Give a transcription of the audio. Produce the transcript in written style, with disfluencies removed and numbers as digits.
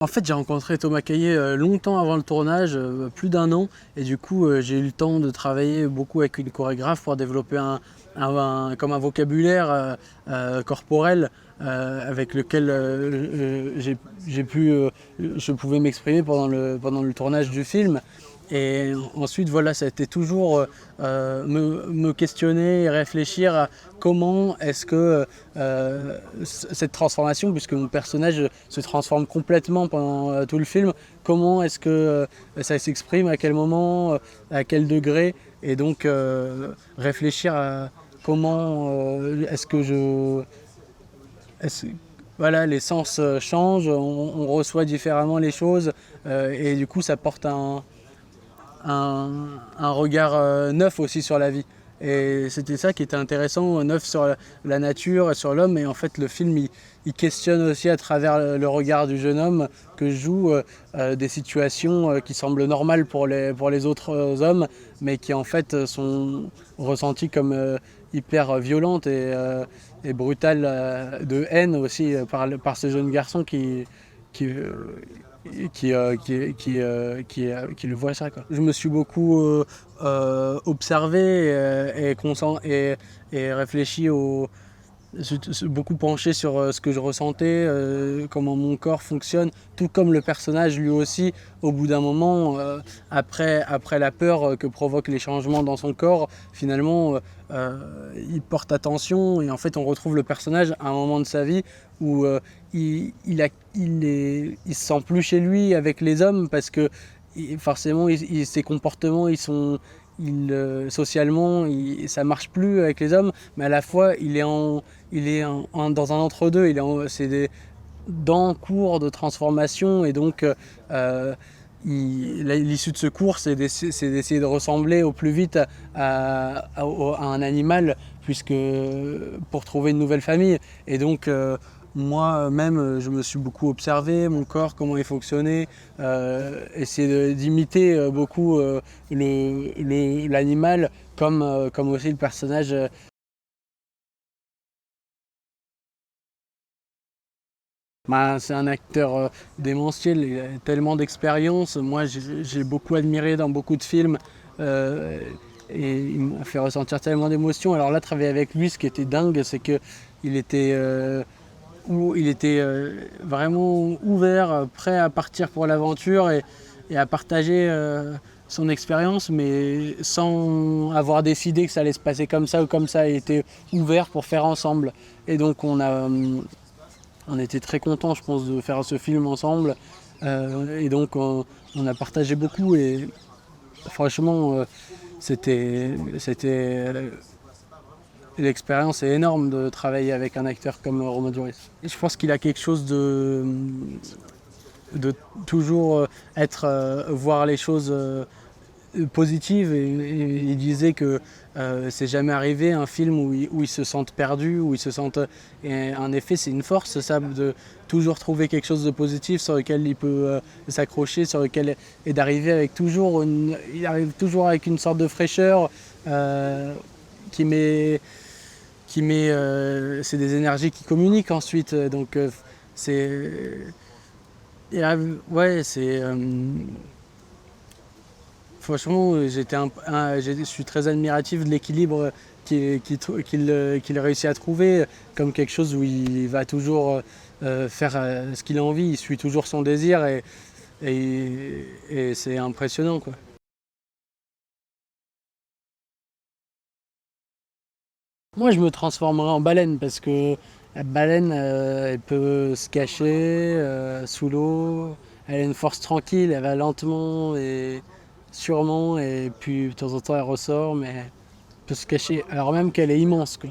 En fait, j'ai rencontré Thomas Caillet longtemps avant le tournage, plus d'1 an, et du coup, j'ai eu le temps de travailler beaucoup avec une chorégraphe pour développer comme un vocabulaire corporel avec lequel je pouvais m'exprimer pendant le tournage du film. Et ensuite, voilà, ça a été toujours me questionner et réfléchir à comment est-ce que cette transformation, puisque mon personnage se transforme complètement pendant tout le film, comment est-ce que ça s'exprime, à quel moment, à quel degré, et donc réfléchir à comment est-ce que voilà, les sens changent, on reçoit différemment les choses, et du coup ça porte un regard neuf aussi sur la vie. Et c'était ça qui était intéressant, neuf sur la nature et sur l'homme. Et en fait, le film, il questionne aussi à travers le regard du jeune homme que je joue des situations qui semblent normales pour les autres hommes, mais qui en fait sont ressenties comme hyper violentes et brutales de haine aussi par ce jeune garçon qui, qui le voit ça, quoi. Je me suis beaucoup observé et réfléchi beaucoup penché sur ce que je ressentais, comment mon corps fonctionne, tout comme le personnage lui aussi, au bout d'un moment, après la peur que provoquent les changements dans son corps, finalement, il porte attention et en fait on retrouve le personnage à un moment de sa vie où il se sent plus chez lui avec les hommes parce que forcément ses comportements socialement ça marche plus avec les hommes, mais à la fois dans un entre-deux, dans cours de transformation, et donc l'issue de ce cours c'est d'essayer de ressembler au plus vite à un animal, puisque pour trouver une nouvelle famille. Et donc moi-même, je me suis beaucoup observé, mon corps, comment il fonctionnait, essayer d'imiter beaucoup l'animal, comme aussi le personnage. C'est un acteur démentiel, il a tellement d'expérience. Moi, j'ai beaucoup admiré dans beaucoup de films, et il m'a fait ressentir tellement d'émotions. Alors là, travailler avec lui, ce qui était dingue, c'est qu'il était, il était vraiment ouvert, prêt à partir pour l'aventure et à partager son expérience, mais sans avoir décidé que ça allait se passer comme ça ou comme ça. Il était ouvert pour faire ensemble. Et donc on était très contents, je pense, de faire ce film ensemble. Et donc on a partagé beaucoup, et franchement l'expérience est énorme de travailler avec un acteur comme Romain Duris. Et je pense qu'il a quelque chose de toujours voir les choses positives, et il disait que c'est jamais arrivé un film où ils se sentent perdus, où ils se sentent. Et en effet, c'est une force, ça, de toujours trouver quelque chose de positif sur lequel il peut s'accrocher, et d'arriver il arrive toujours avec une sorte de fraîcheur qui met c'est des énergies qui communiquent ensuite, donc c'est ouais, c'est franchement, je suis très admiratif de l'équilibre qu'il réussit à trouver, comme quelque chose où il va toujours faire ce qu'il a envie, il suit toujours son désir, et c'est impressionnant, quoi. Moi, je me transformerai en baleine parce que la baleine, elle peut se cacher sous l'eau. Elle a une force tranquille, elle va lentement et sûrement, et puis de temps en temps elle ressort, mais elle peut se cacher alors même qu'elle est immense, quoi.